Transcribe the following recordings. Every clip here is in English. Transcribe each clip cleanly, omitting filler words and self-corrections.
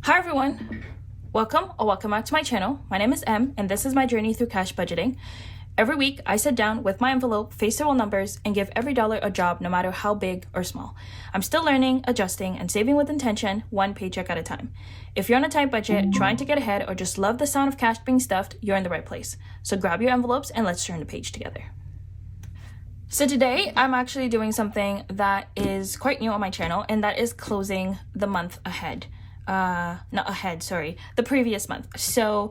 Hi everyone, welcome back to my channel. My name is Em and this is my journey through cash budgeting. Every week I sit down with my envelope, face the real numbers, and give every dollar a job no matter how big or small. I'm still learning, adjusting, and saving with intention, one paycheck at a time. If you're on a tight budget, trying to get ahead, or just love the sound of cash being stuffed, you're in the right place. So grab your envelopes and let's turn the page together. So today I'm actually doing something that is quite new on my channel, and that is closing the month ahead. The previous month. So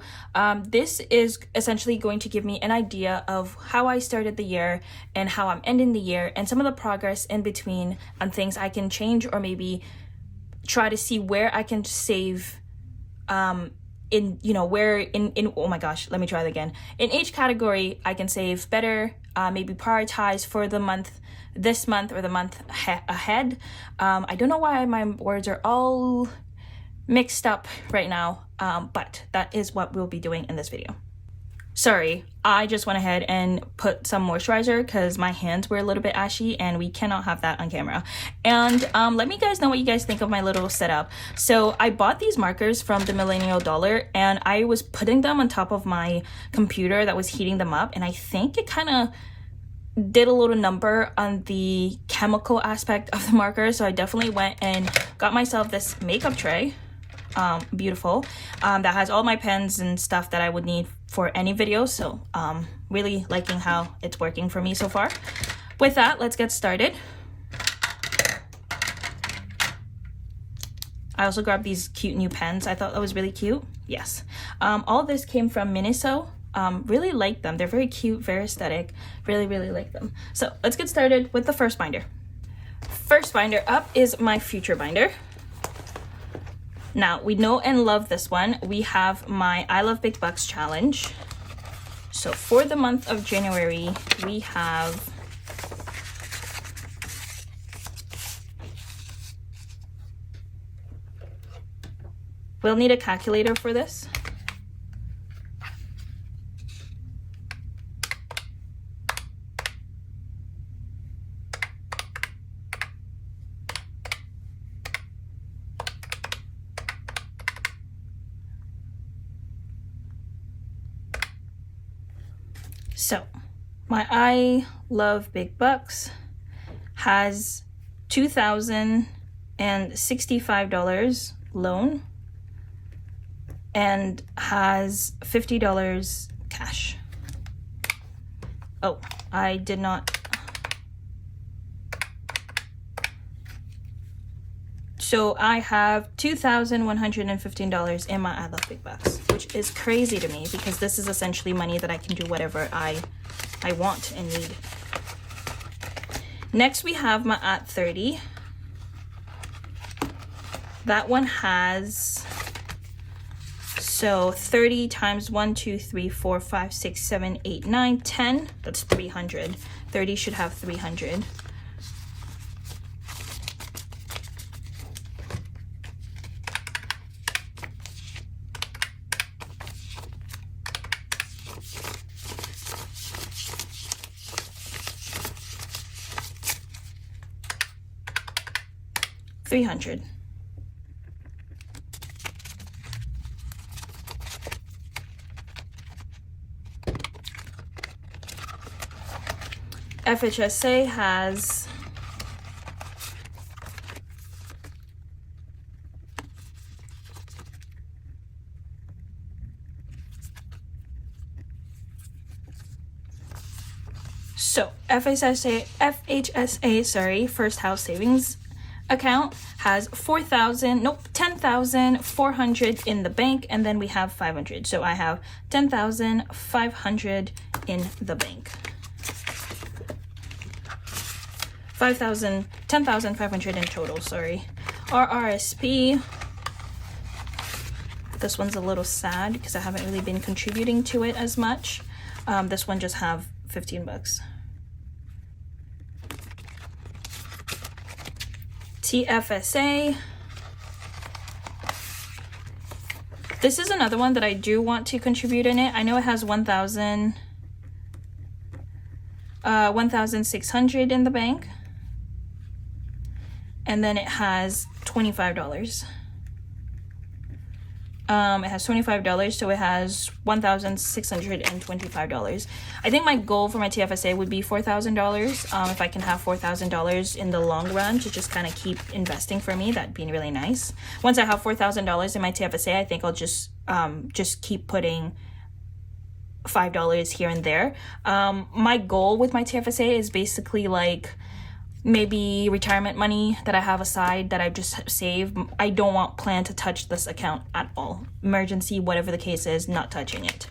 this is essentially going to give me an idea of how I started the year and how I'm ending the year and some of the progress in between and things I can change or maybe try to see where I can save oh my gosh, let me try that again. In each category I can save better, maybe prioritize for the month, this month or the month ahead. I don't know why my words are all mixed up right now, but that is what we'll be doing in this video. Sorry, I just went ahead and put some moisturizer because my hands were a little bit ashy and we cannot have that on camera. And let me guys know what you guys think of my little setup. So I bought these markers from the $1,000,000 and I was putting them on top of my computer that was heating them up, and I think it kind of did a little number on the chemical aspect of the marker. So I definitely went and got myself this makeup tray. Beautiful, that has all my pens and stuff that I would need for any video. So really liking how it's working for me so far. With that, let's get started. I also grabbed these cute new pens. I thought that was really cute. Yes, all this came from Miniso. Really like them. They're very cute, very aesthetic. Really like them. So let's get started with the first binder. First binder up is my future binder. Now, we know and love this one. We have my I Love Big Bucks challenge. So for the month of January, we have we'll need a calculator for this. So my I Love Big Bucks has $2,065 loan and has $50 cash. Oh, I did not. So I have $2,115 in my I Love Big Bucks, which is crazy to me because this is essentially money that I can do whatever I want and need. Next, we have my at 30. That one has, so 30 times 1, 2, 3, 4, 5, 6, 7, 8, 9, 10. That's 300. 30 should have 300. $300. FHSA has FHSA, First House Savings account has 10,400 in the bank, and then we have 500. So I have 10,500 in the bank. 10,500 in total, sorry. Our RSP, this one's a little sad because I haven't really been contributing to it as much. This one just have 15 bucks. TFSA. This is another one that I do want to contribute in it. I know it has 1,600 in the bank. And then it has $25. It has $25, so it has $1,625. I think my goal for my TFSA would be $4,000. If I can have $4,000 in the long run to just kind of keep investing for me, that'd be really nice. Once I have $4,000 in my TFSA, I think I'll just keep putting $5 here and there. My goal with my TFSA is basically like maybe retirement money that I have aside that I just save. I don't plan to touch this account at all. Emergency, whatever the case is, not touching it.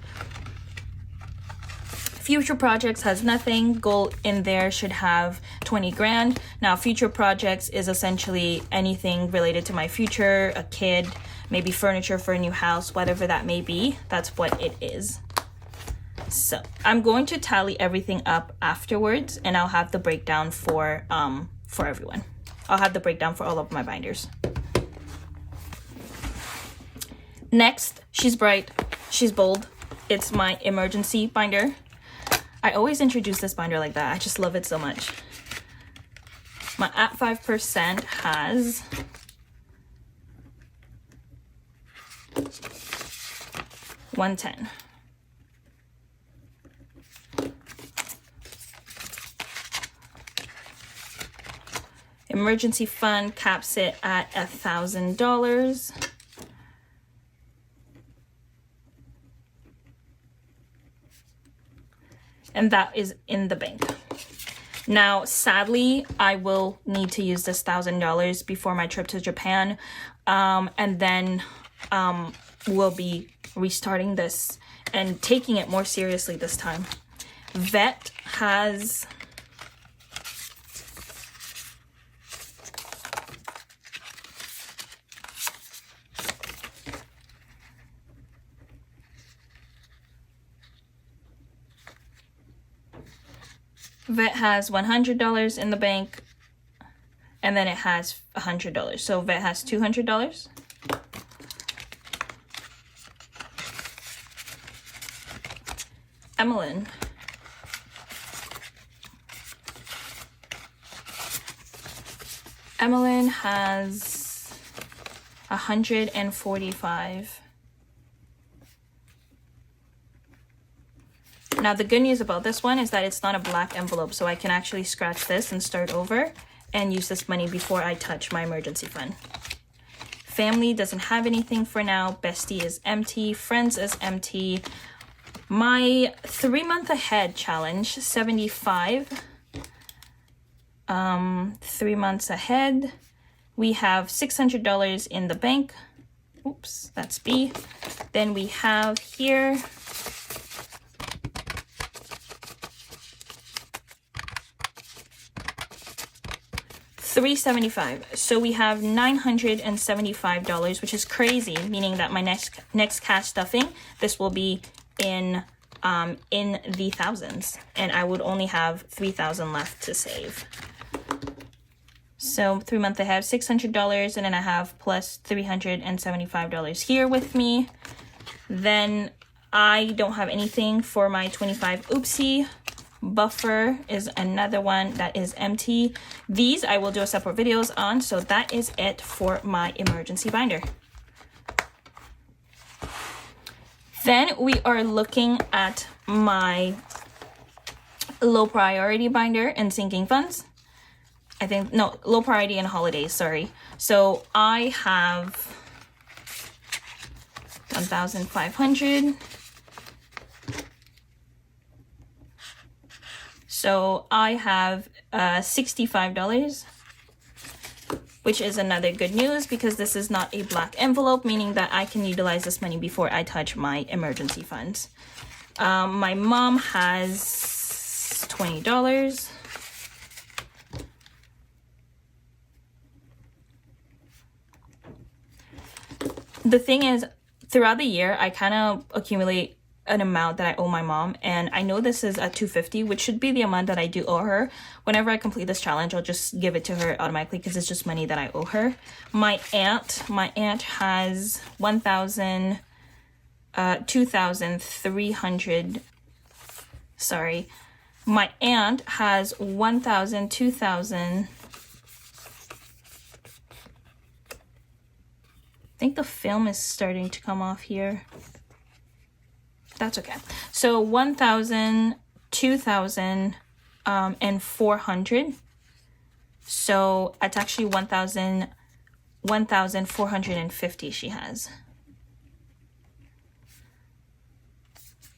Future projects has nothing. Goal in there should have 20 grand. Now, future projects is essentially anything related to my future, a kid, maybe furniture for a new house, whatever that may be. That's what it is. So I'm going to tally everything up afterwards, and I'll have the breakdown for everyone. I'll have the breakdown for all of my binders. Next, she's bright, she's bold. It's my emergency binder. I always introduce this binder like that. I just love it so much. My at 5% has $110. Emergency fund caps it at $1,000. And that is in the bank. Now, sadly, I will need to use this $1,000 before my trip to Japan. And then we'll be restarting this and taking it more seriously this time. Vet has $100 in the bank, and then it has $100. So Vet has $200. Emmeline has $145. Now, the good news about this one is that it's not a black envelope, so I can actually scratch this and start over and use this money before I touch my emergency fund. Family doesn't have anything for now. Bestie is empty. Friends is empty. My 3-month ahead challenge, 75. 3 months ahead. We have $600 in the bank. Oops, that's B. Then we have here $375. So we have $975, which is crazy, meaning that my next cash stuffing, this will be in the thousands, and I would only have $3,000 left to save. So 3 months ahead, $600, and then I have plus $375 here with me. Then I don't have anything for my 25 oopsie. Buffer is another one that is empty. These I will do a separate videos on, so that is it for my emergency binder. Then we are looking at my low priority binder and sinking funds. Low priority and holidays, sorry. So I have 1,500. So I have $65, which is another good news because this is not a black envelope, meaning that I can utilize this money before I touch my emergency funds. My mom has $20. The thing is, throughout the year, I kind of accumulate an amount that I owe my mom, and I know this is at $250, which should be the amount that I do owe her. Whenever I complete this challenge, I'll just give it to her automatically because it's just money that I owe her. My aunt has $2,300. Sorry, my aunt has $2,000. think the film is starting to come off here. That's okay. So 1,000, 2,000, and 400. So it's actually 1,450 she has.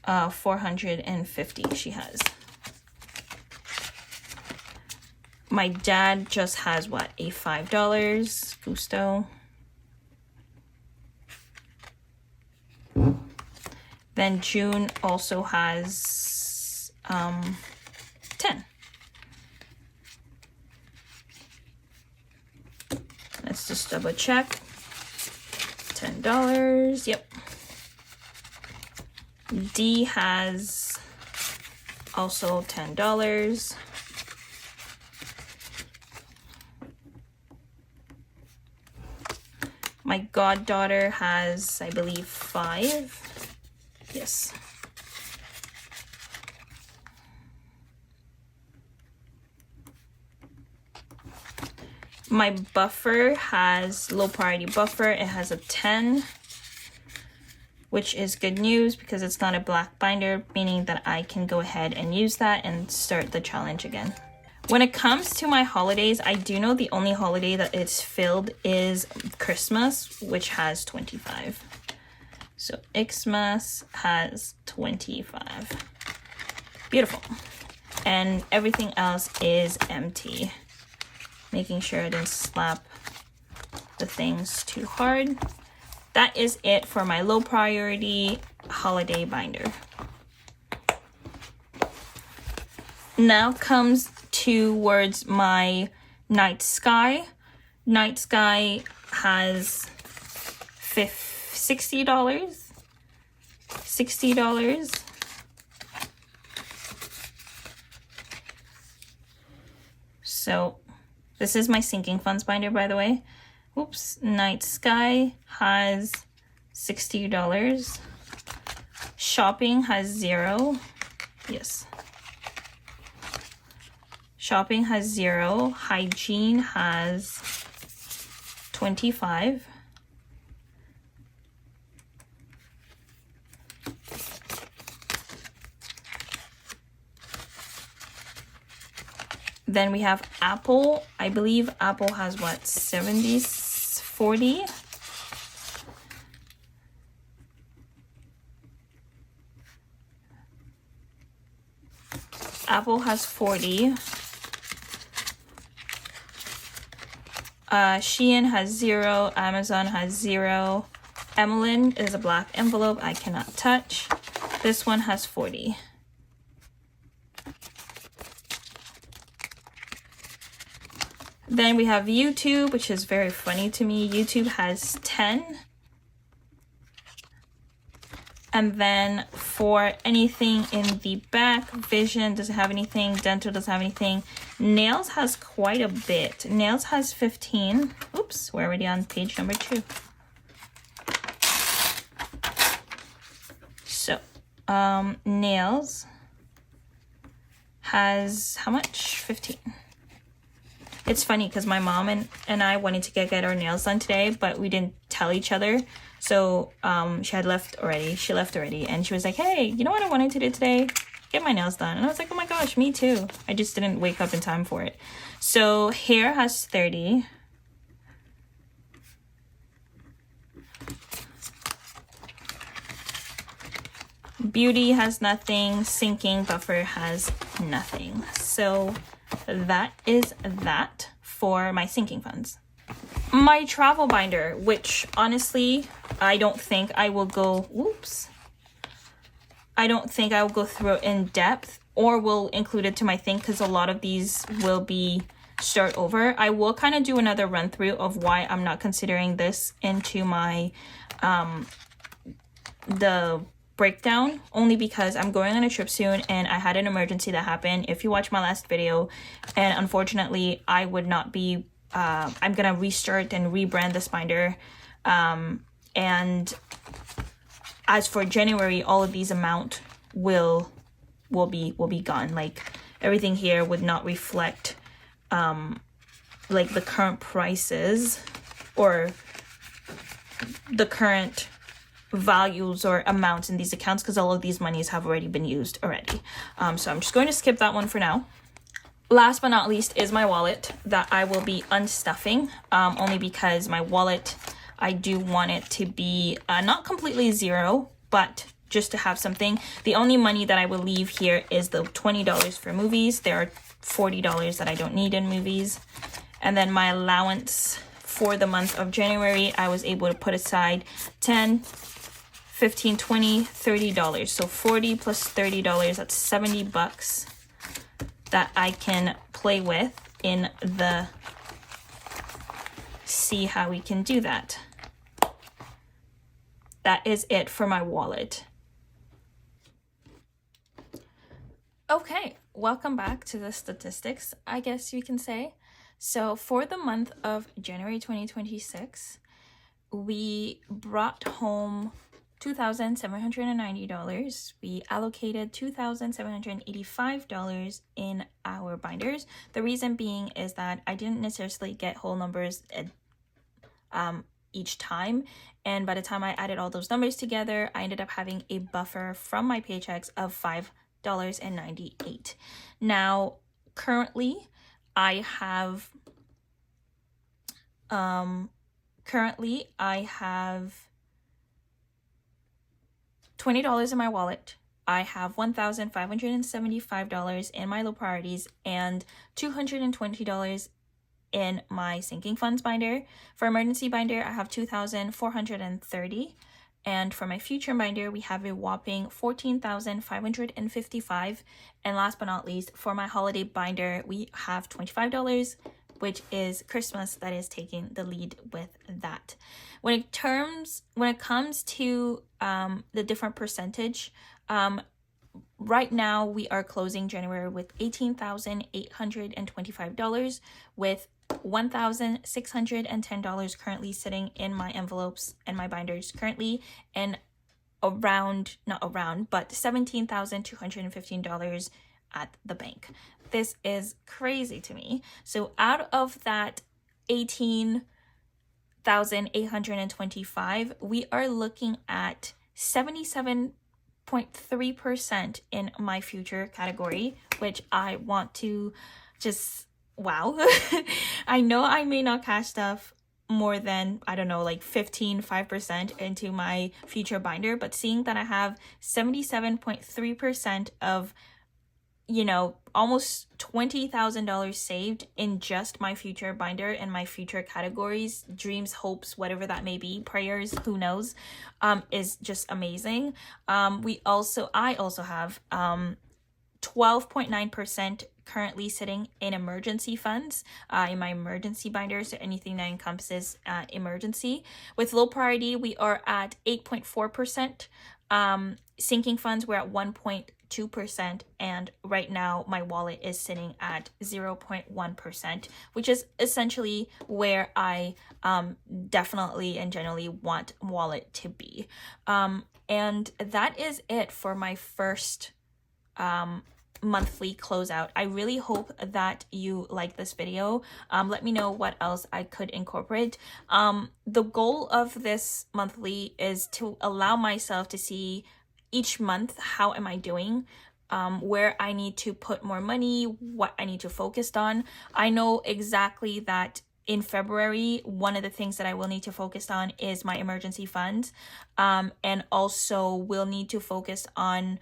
450 she has. My dad just has what, a $5 Gusto. Then June also has 10. Let's just double check. $10. Yep. D has also $10. My goddaughter has, I believe, 5. Yes. My buffer has low priority buffer. It has a 10, which is good news because it's not a black binder, meaning that I can go ahead and use that and start the challenge again. When it comes to my holidays, I do know the only holiday that it's filled is Christmas, which has 25. So Xmas has 25. Beautiful. And everything else is empty. Making sure I didn't slap the things too hard. That is it for my low priority holiday binder. Now comes towards my night sky. Night sky has $60. So this is my sinking funds binder, by the way. Oops, night sky has $60. Shopping has 0. Yes. Shopping has 0. Hygiene has 25. Then we have Apple. I believe Apple has what, 40? Apple has 40. Shein has 0. Amazon has 0. Emlyn is a black envelope I cannot touch. This one has 40. Then we have YouTube, which is very funny to me. YouTube has 10. And then for anything in the back, vision doesn't have anything, dental doesn't have anything. Nails has quite a bit. Nails has 15. Oops, we're already on page number 2. So, nails has how much? 15. It's funny because my mom and I wanted to get our nails done today, but we didn't tell each other. So she left already, and she was like, hey, you know what I wanted to do today? Get my nails done. And I was like, oh my gosh, me too. I just didn't wake up in time for it. So hair has 30. Beauty has nothing. Sinking buffer has nothing. So that is that for my sinking funds. My travel binder, which honestly, I don't think I will go, I don't think I will go through it in depth or will include it to my thing because a lot of these will be start over. I will kind of do another run through of why I'm not considering this into my, the breakdown, only because I'm going on a trip soon and I had an emergency that happened. If you watch my last video, and unfortunately I would not be, I'm gonna restart and rebrand this binder, and as for January, all of these amount will be gone. Like everything here would not reflect like the current prices or the current values or amounts in these accounts because all of these monies have already been used already. So I'm just going to skip that one for now. Last but not least is my wallet that I will be unstuffing, only because my wallet, I do want it to be not completely zero, but just to have something. The only money that I will leave here is the $20 for movies. There are $40 that I don't need in movies. And then my allowance for the month of January, I was able to put aside $10, $15, $20, $30. So 40 plus $30, that's $70 that I can play with in the see how we can do that. That is it for my wallet. Okay, welcome back to the statistics, I guess you can say. So for the month of January 2026, we brought home $2,790. We allocated $2,785 in our binders. The reason being is that I didn't necessarily get whole numbers each time. And by the time I added all those numbers together, I ended up having a buffer from my paychecks of $5.98. Now, currently, I have $20 in my wallet. I have $1,575 in my low priorities and $220 in my sinking funds binder. For emergency binder, I have $2,430. And for my future binder, we have a whopping $14,555. And last but not least, for my holiday binder, we have $25, which is Christmas that is taking the lead with that. When it comes to the different percentage, right now we are closing January with $18,825, with $1,610 currently sitting in my envelopes and my binders currently, and $17,215 at the bank. This is crazy to me. So out of that 18,825, we are looking at 77.3% in my future category, which I want to just, wow. I know I may not cash stuff more than, I don't know, like 5% into my future binder, but seeing that I have 77.3% of, almost $20,000 saved in just my future binder and my future categories, dreams, hopes, whatever that may be, prayers, who knows, is just amazing. I also have 12.9% currently sitting in emergency funds in my emergency binder, so anything that encompasses emergency. With low priority, we are at 8.4%. Sinking funds, we're at 1.2%, and right now my wallet is sitting at 0.1%, which is essentially where I definitely and generally want wallet to be. And that is it for my first monthly closeout. I really hope that you like this video. Let me know what else I could incorporate. The goal of this monthly is to allow myself to see each month how am I doing, where I need to put more money, what I need to focus on. I know exactly that in February, one of the things that I will need to focus on is my emergency funds, and also will need to focus on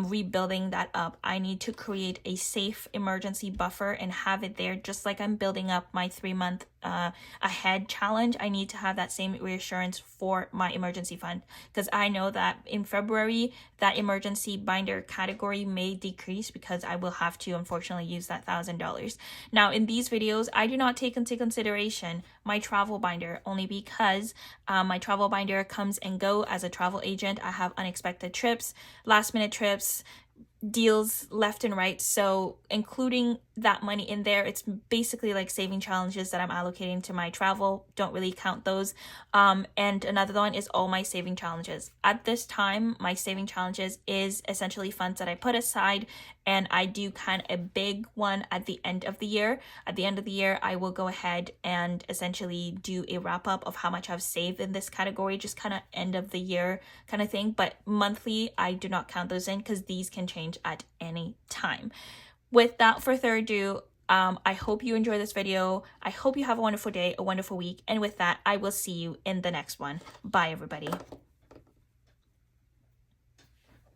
rebuilding that up. I need to create a safe emergency buffer and have it there, just like I'm building up my 3-month ahead challenge. I need to have that same reassurance for my emergency fund, because I know that in February, that emergency binder category may decrease because I will have to unfortunately use that $1,000. Now, in these videos, I do not take into consideration my travel binder, only because my travel binder comes and go as a travel agent. I have unexpected trips, last minute trips, deals left and right, so including that money in there, it's basically like saving challenges that I'm allocating to my travel. Don't really count those. And another one is all my saving challenges. At this time, my saving challenges is essentially funds that I put aside and I do kind of a big one at the end of the year. At the end of the year, I will go ahead and essentially do a wrap up of how much I've saved in this category, just kind of end of the year kind of thing. But monthly, I do not count those in because these can change at any time. Without further ado, I hope you enjoy this video. I hope you have a wonderful day, a wonderful week. And with that, I will see you in the next one. Bye, everybody.